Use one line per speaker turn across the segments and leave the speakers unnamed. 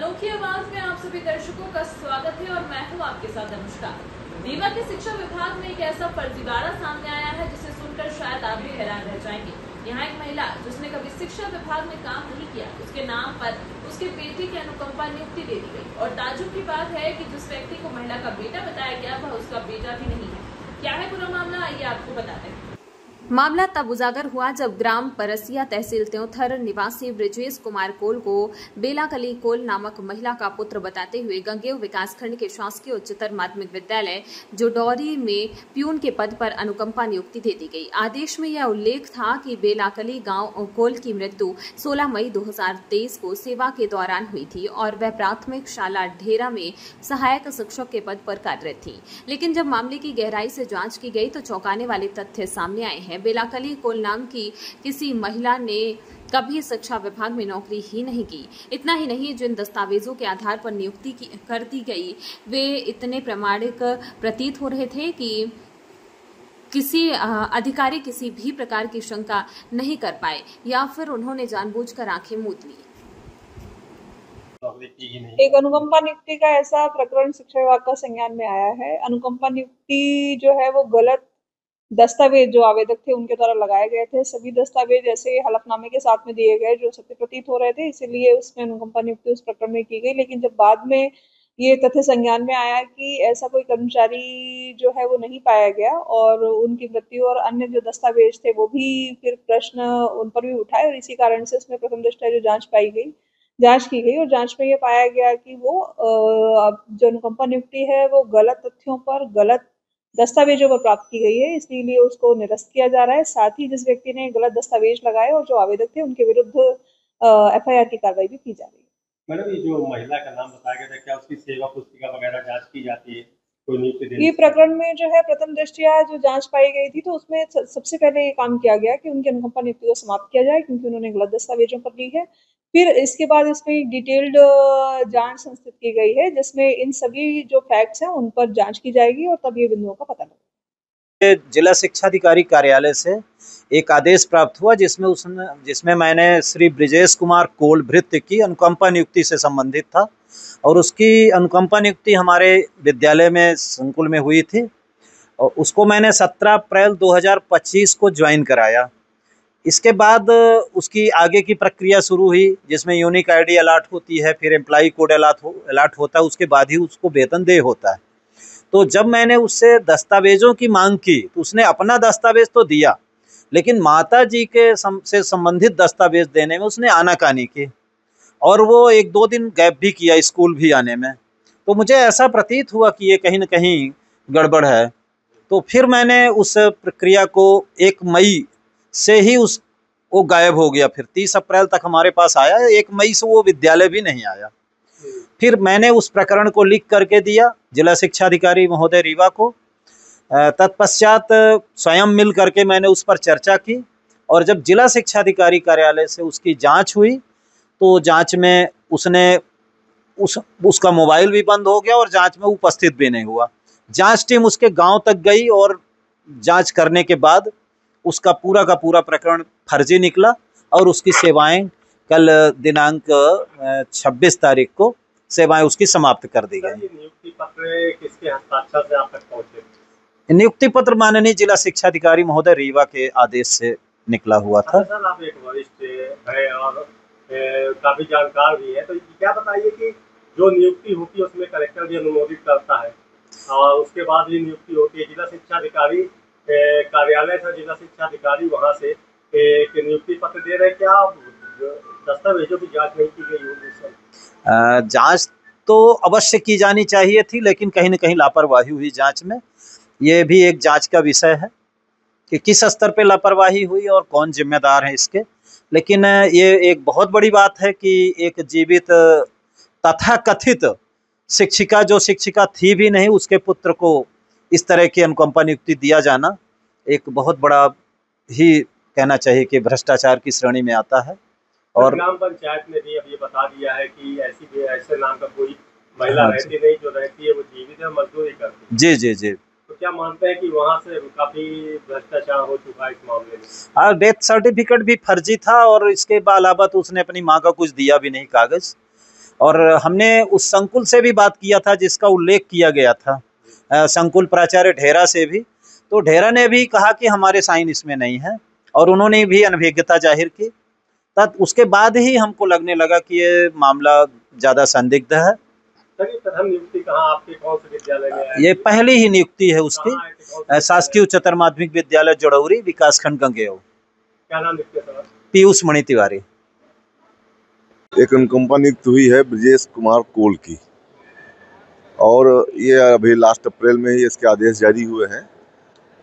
अनोखी आवाज में आप सभी दर्शकों का स्वागत है और मैं हूं आपके साथ अनुष्का। रीवा के शिक्षा विभाग में एक ऐसा फर्जीवाड़ा सामने आया है जिसे सुनकर शायद आप भी हैरान रह जाएंगे। यहाँ एक महिला जिसने कभी शिक्षा विभाग में काम नहीं किया, उसके नाम पर उसके बेटे की अनुकंपा नियुक्ति दे दी गई। और ताज्जुब की बात है कि जिस व्यक्ति को महिला का बेटा बताया गया वह उसका बेटा भी नहीं है। क्या है पूरा मामला, आइए आपको बताते हैं।
मामला तब उजागर हुआ जब ग्राम परसिया तहसील त्योंथर निवासी ब्रिजेश कुमार कोल को बेलाकली कोल नामक महिला का पुत्र बताते हुए गंगेव विकासखंड के शासकीय उच्चतर माध्यमिक विद्यालय जोडौरी में प्यून के पद पर अनुकंपा नियुक्ति दे दी गई। आदेश में यह उल्लेख था कि बेलाकली गांव कोल की मृत्यु 16 मई 2023 को सेवा के दौरान हुई थी और वह प्राथमिक शाला ढेरा में सहायक शिक्षक के पद पर कार्यरत थी। लेकिन जब मामले की गहराई से जांच की गई तो चौंकाने वाले तथ्य सामने आए हैं। बेलाकली कोल नाम की किसी महिला ने कभी शिक्षा विभाग में नौकरी ही नहीं की। इतना ही नहीं, जिन दस्तावेजों के आधार पर नियुक्ति कर दी गई वे इतने प्रामाणिक प्रतीत हो रहे थे कि किसी अधिकारी किसी भी प्रकार की शंका नहीं कर पाए या फिर उन्होंने जानबूझकर आंखें मूंद ली।
एक अनुकंपा नियुक्ति का ऐसा प्रकरण शिक्षा विभाग का संज्ञान में आया है। अनुकंपा नियुक्ति जो है वो गलत दस्तावेज जो आवेदक थे उनके द्वारा लगाए गए थे। सभी दस्तावेज ऐसे हलफनामे के साथ में दिए गए जो सत्य प्रतीत हो रहे थे, इसीलिए उसमें अनुकंपा नियुक्ति उस प्रकरण में की गई। लेकिन जब बाद में ये तथ्य संज्ञान में आया कि ऐसा कोई कर्मचारी जो है वो नहीं पाया गया और उनकी मृत्यु और अन्य जो दस्तावेज थे वो भी फिर प्रश्न उन पर भी उठाए और इसी कारण से उसमें प्रथम दृष्टया जो जांच की गई और जांच में ये पाया गया कि वो जो अनुकंपा नियुक्ति है वो गलत तथ्यों पर, गलत दस्तावेजों पर प्राप्त की गई है, इसलिए उसको निरस्त किया जा रहा है। साथ ही जिस व्यक्ति ने गलत दस्तावेज लगाए और जो आवेदक थे उनके विरुद्ध एफआईआर की कार्रवाई भी की जा रही है।
मैडम, ये जो महिला का नाम बताया गया था, क्या उसकी सेवा पुस्तिका वगैरह जांच की जाती है? कोई नियुक्ति देने?
ये प्रकरण में जो है प्रथम दृष्टया जो जांच पाई गई थी तो उसमें सबसे पहले ये काम किया गया कि उनकी अनुकंपा नियुक्ति को समाप्त किया जाए क्योंकि उन्होंने गलत दस्तावेजों पर ली है। फिर इसके बाद इसमें एक डिटेल्ड जांच संस्थित की गई है जिसमें इन सभी जो फैक्ट्स हैं उन पर जांच की जाएगी और तब ये बिंदुओं का पता लगेगा।
जिला शिक्षा अधिकारी कार्यालय से एक आदेश प्राप्त हुआ जिसमें मैंने श्री ब्रिजेश कुमार कोल भृत्य की अनुकंपा नियुक्ति से संबंधित था और उसकी अनुकंपा नियुक्ति हमारे विद्यालय में संकुल में हुई थी और उसको मैंने 17 अप्रैल 2025 को ज्वाइन कराया। इसके बाद उसकी आगे की प्रक्रिया शुरू हुई जिसमें यूनिक आईडी अलॉट होती है, फिर एम्प्लॉय कोड अलॉट होता है, उसके बाद ही उसको वेतन देय होता है। तो जब मैंने उससे दस्तावेजों की मांग की तो उसने अपना दस्तावेज तो दिया लेकिन माता जी के से संबंधित दस्तावेज देने में उसने आनाकानी की और वो 1-2 दिन गैप भी किया स्कूल भी आने में। तो मुझे ऐसा प्रतीत हुआ कि ये कहीं न कहीं गड़बड़ है। तो फिर मैंने उस प्रक्रिया को 1 मई से ही वो गायब हो गया। फिर 30 अप्रैल तक हमारे पास आया, 1 मई से वो विद्यालय भी नहीं आया। फिर मैंने उस प्रकरण को लिख करके दिया जिला शिक्षा अधिकारी महोदय रीवा को। तत्पश्चात स्वयं मिल करके मैंने उस पर चर्चा की और जब जिला शिक्षा अधिकारी कार्यालय से उसकी जांच हुई तो जांच में उसका मोबाइल भी बंद हो गया और जांच में उपस्थित भी नहीं हुआ। जांच टीम उसके गांव तक गई और जांच करने के बाद उसका पूरा का पूरा प्रकरण फर्जी निकला और उसकी सेवाएं कल दिनांक 26 तारीख को सेवाएं उसकी समाप्त कर दी गई।
नियुक्ति पत्र किसके हस्ताक्षर से आप तक पहुंचे?
नियुक्ति पत्र माननीय जिला शिक्षा अधिकारी महोदय रीवा के आदेश से निकला हुआ था।
सर, आप एक वरिष्ठ है और काफी जानकार भी है, तो क्या बताइए कि जो नियुक्ति होती है उसमें कलेक्टर भी अनुमोदित करता है और उसके बाद भी नियुक्ति होती है। जिला शिक्षा अधिकारी कार्यालय से जिला शिक्षा अधिकारी वहाँ से एक नियुक्ति पत्र दे रहे, क्या दस्तावेजों की जांच नहीं की गई होगी सर?
जांच तो अवश्य की जानी चाहिए थी लेकिन कहीं न कहीं लापरवाही हुई जांच में। ये भी एक जांच का विषय है कि किस स्तर पे लापरवाही हुई और कौन जिम्मेदार है इसके। लेकिन ये एक बहुत बड़ी बात है कि एक जीवित तथाकथित शिक्षिका जो शिक्षिका थी भी नहीं उसके पुत्र को इस तरह की अनुकंपा नियुक्ति दिया जाना एक बहुत बड़ा ही कहना चाहिए कि भ्रष्टाचार की श्रेणी में आता है। और
ग्राम पंचायत ने भी अब ये बता दिया है कि ऐसे नाम का कोई महिला रहती नहीं, जो रहती है वो जीवित है, मजदूरी करती है।
जी जी जी।
तो क्या मानते हैं कि वहाँ से काफी भ्रष्टाचार हो चुका है इस मामले में?
हाँ, डेथ सर्टिफिकेट भी फर्जी था और इसके अलावा तो उसने अपनी माँ का कुछ दिया भी नहीं कागज और हमने उस संकुल से भी बात किया था जिसका उल्लेख किया गया था, संकुल प्राचार्य ढेरा से भी। तो ढेरा ने भी कहा कि हमारे साइन इसमें नहीं है और उन्होंने भी अनभिज्ञता जाहिर की। तब उसके बाद ही हमको लगने लगा कि ये मामला ज़्यादा संदिग्ध है।
प्रथम नियुक्ति कहाँ आपके कौन से विद्यालय में है?
ये पहली ही नियुक्ति है उसकी, शासकीय उच्चतर माध्यमिक विद्यालय जड़ौरी, विकासखंड गंगेऊ।
क्या नाम लिखते हैं सर?
पीयूष मणि तिवारी।
एक अनुकंपा नियुक्त हुई है ब्रजेश कुमार कोल की, और ये अभी लास्ट अप्रैल में ही इसके आदेश जारी हुए हैं।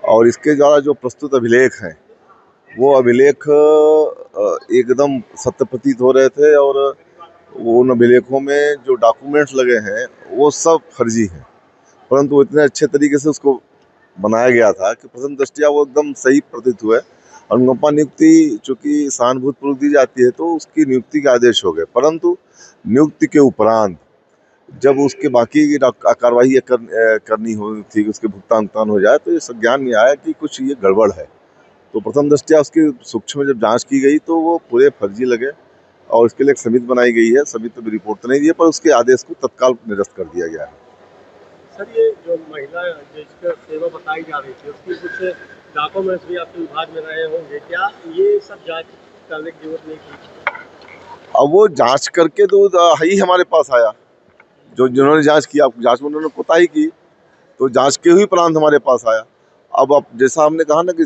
और इसके द्वारा जो प्रस्तुत अभिलेख हैं वो अभिलेख एकदम सत्य प्रतीत हो रहे थे, और उन अभिलेखों में जो डॉक्यूमेंट्स लगे हैं वो सब फर्जी हैं। परंतु इतने अच्छे तरीके से उसको बनाया गया था कि प्रथम दृष्टया वो एकदम सही प्रतीत हुए। अनुकंपा नियुक्ति चूँकि सहानुभूतिपूर्वक दी जाती है तो उसकी नियुक्ति के आदेश हो गए, परंतु नियुक्ति के उपरांत जब उसके बाकी कार्रवाई करनी हो थी, उसके भुगतान हो जाए, तो ये संज्ञान में आया कि कुछ ये गड़बड़ है। तो प्रथम दृष्टया उसकी सूक्ष्म जब जांच की गई तो वो पूरे फर्जी लगे, और इसके लिए एक समिति बनाई गई है। समिति तो रिपोर्ट तो नहीं दी है, पर उसके आदेश को तत्काल निरस्त कर दिया गया है।
सर, ये जो महिला जिसका सेवा बताई जा रही थी उसकी कुछ डॉक्यूमेंट्स भी आपके विभाग में रहे होंगे, क्या ये सब जांच करने की जरूरत नहीं थी?
अब वो जांच करके तो ही हमारे पास आया, जिन्होंने जांच किया, जांच में उन्होंने कोताही की, तो जांच के ही उपरांत हमारे पास आया। अब जैसा हमने कहा ना कि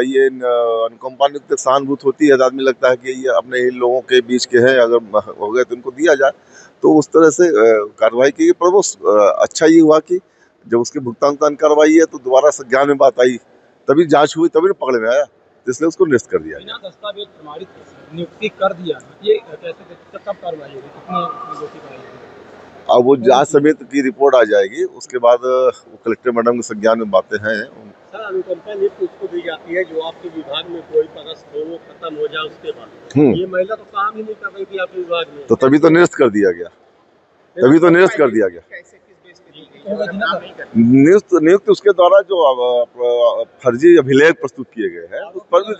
ये अनुकंपा नियुक्ति सहानुभूत होती है, तो आदमी लगता है कि ये अपने इन लोगों के बीच के हैं, अगर हो गए तो इनको दिया जाए, तो उस तरह से कार्रवाई की। पर वो अच्छा ये हुआ कि जब उसके भुगतान कार्रवाई है तो दोबारा संज्ञान में बात आई, तभी जांच हुई, तभी पकड़ में आया, इसलिए उसको निरस्त कर दिया।
बिना दस्तावेज प्रमाणित नियुक्ति कर दिया, ये कैसे कब कार्रवाई होगी, कितने?
अब वो जांच समिति की रिपोर्ट आ जाएगी, उसके बाद वो कलेक्टर मैडम के संज्ञान में बातें हैं।
सर, अनुकंपा नियुक्ति उसको दी जाती है जो आपके विभाग में कोई पदस्थ हो, वो खत्म हो जाए उसके बाद। ये महिला तो काम ही नहीं कर रही थी आपके विभाग में,
तो तभी तो निरस्त कर दिया गया, नियुक्त उसके द्वारा जो फर्जी अभिलेख प्रस्तुत किए गए हैं, उस पर भी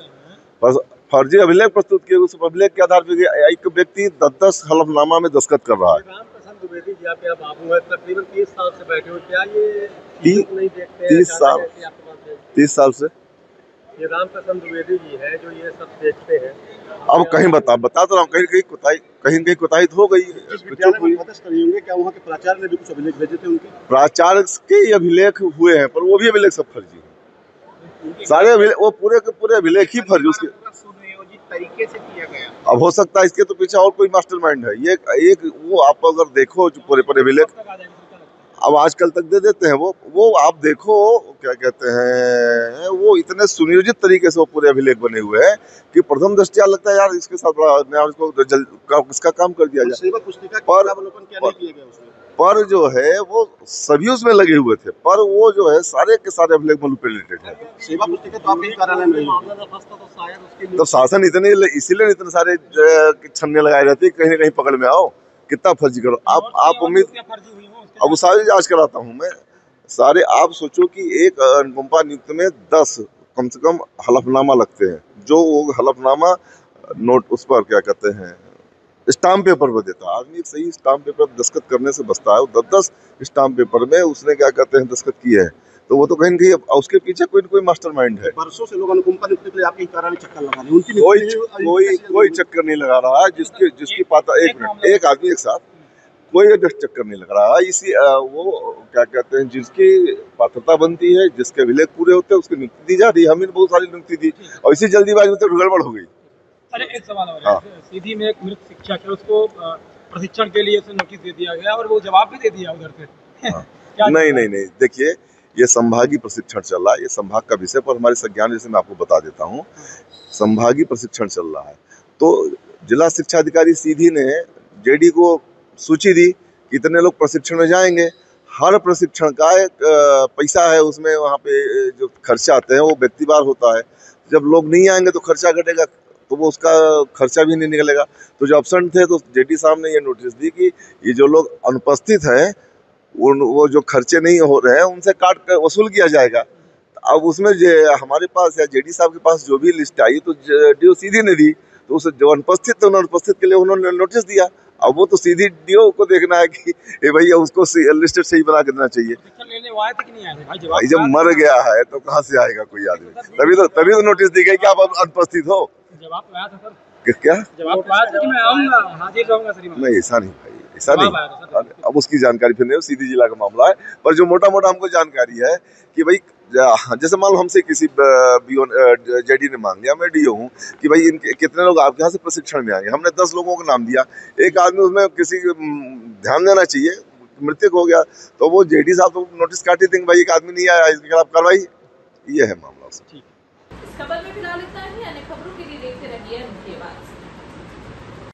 फर्जी अभिलेख प्रस्तुत किए, उस अभिलेख के आधार पर एक व्यक्ति 10 हलफनामा में दस्तखत कर रहा है।
द्विवेदी जी आपके बाबू है, तकरीबन 30 साल से बैठे हो, क्या ये नहीं देखते?
30 साल से
ये रामप्रसन्न द्विवेदी जी है जो ये सब देखते हैं।
अब कहीं बता तो रहा हूँ, कहीं कोताही हो गई,
क्या वहाँ के प्राचार्य ने भी कुछ अभिलेख भेजे थे? उनके प्राचार्य
के अभिलेख हुए हैं, पर वो भी अभिलेख सब फर्जी है, सारे अभिलेख, वो पूरे के पूरे अभिलेख ही फर्जी उसके
तरीके से किया गया।
अब हो सकता है इसके तो पीछे और कोई मास्टरमाइंड है। ये एक वो आप अगर देखो जो पूरे अभिलेख अब आजकल तक दे देते हैं, वो आप देखो क्या कहते हैं, वो इतने सुनियोजित तरीके से वो पूरे अभिलेख बने हुए हैं कि प्रथम दृष्टया लगता है यार इसके साथ बड़ा इसको इसका काम कर दिया जाए। पर जो है वो सभी उसमें लगे हुए थे, पर वो जो है सारे के सारे अभिलेख मैनिपुलेटेड है।
सेवा पुस्तिका तो आपके कार्यालय में नहीं,
तो शासन इतने इसीलिए इतने सारे छन्ने लगाए रहते हैं, कहीं ना कहीं पकड़ में आओ, कितना फर्जी करो आप उम्मीद। अब सारी जांच कराता हूँ मैं सारे। आप सोचो कि एक अनुकंपा नियुक्त में 10 कम से कम हलफनामा लगते हैं, जो वो हलफनामा नोट उस पर क्या कहते हैं स्टाम्प पेपर पर देता है। आदमी एक सही स्टाम्प पेपर दस्तखत करने से बचता है, 10 स्टाम्प पेपर में उसने क्या कहते हैं दस्तखत किए हैं, तो वो तो कहीं ना कहीं उसके पीछे कोई ना कोई मास्टरमाइंड है।
वर्षों से लोग अनुकंपा नियुक्ति के लिए आपके कार्यालय चक्कर लगा रहे हैं,
कोई चक्कर नहीं लगा रहा है। जिसकी पाता एक आदमी एक साथ कोई चक्कर नहीं लग रहा है। इसी वो क्या कहते हैं जिसकी पात्रता बनती है, जिसके अभिलेख पूरे होते हैं, उसकी नियुक्ति दी जा रही है। हमने बहुत सारी नियुक्ति दी और इसी जल्दीबाजी में तो गड़बड़ हो गई।
अरे एक सवाल हो रहा है, सीधी में एक मृत शिक्षक है, उसको प्रशिक्षण के लिए नोटिस दे दिया गया और वो जवाब भी दे दिया उधर से।
नहीं, देखिए ये संभागीय प्रशिक्षण चल रहा है, ये संभाग का विषय पर हमारे संज्ञान जैसे मैं आपको बता देता हूँ। संभागीय प्रशिक्षण चल रहा है, तो जिला शिक्षा अधिकारी सीधी ने जेडी को सूची दी कितने लोग प्रशिक्षण में जाएंगे। हर प्रशिक्षण का एक पैसा है, उसमें वहाँ पे जो खर्चा आते हैं वो व्यक्तिवार होता है। जब लोग नहीं आएंगे तो खर्चा घटेगा, तो वो उसका खर्चा भी नहीं निकलेगा। तो जो एब्सेंट थे तो जेडी साहब ने ये नोटिस दी कि ये जो लोग अनुपस्थित हैं वो जो खर्चे नहीं हो रहे हैं उनसे काट कर वसूल किया जाएगा। अब उसमें हमारे पास या जेडी साहब के पास जो भी लिस्ट आई तो डीओ सीधी ने दी, तो उस जो अनुपस्थित थे उन्होंने अनुपस्थित के लिए उन्होंने नोटिस दिया। अब वो तो सीधी डीओ को देखना है कि भैया उसको लिस्टेड सही बना के देना चाहिए।
लेने वो आए थे कि नहीं आए थे भाई?
भाई जब मर गया है तो कहाँ से आएगा कोई आदमी? तभी तो नोटिस दी गई कि आप अनुपस्थित हो।
जवाब तो आया था सर,
क्या
जवाब तो आया था कि मैं आऊंगा, हाजिर रहूंगा सर।
नहीं, ऐसा नहीं भाई, ऐसा नहीं। अब उसकी जानकारी फिर नहीं, सीधी जिला का मामला है। पर जो मोटा मोटा हमको जानकारी है कि भाई जैसे मान लो हमसे किसी जेडी ने मांग लिया, मैं डीओ हूँ, कि भाई इनके कितने लोग आपके यहाँ से प्रशिक्षण में आएंगे। हमने 10 लोगों का नाम दिया, एक आदमी उसमें किसी ध्यान देना चाहिए, मृतक हो गया तो वो जेडी साहब तो नोटिस काट ही देंगे, भाई एक आदमी नहीं आया, इसके खिलाफ कार्रवाई। ये है मामला।
इस खबर में फिलहाल इतना ही। अन्य खबरों के लिए देखते रहिए मुख्य बात।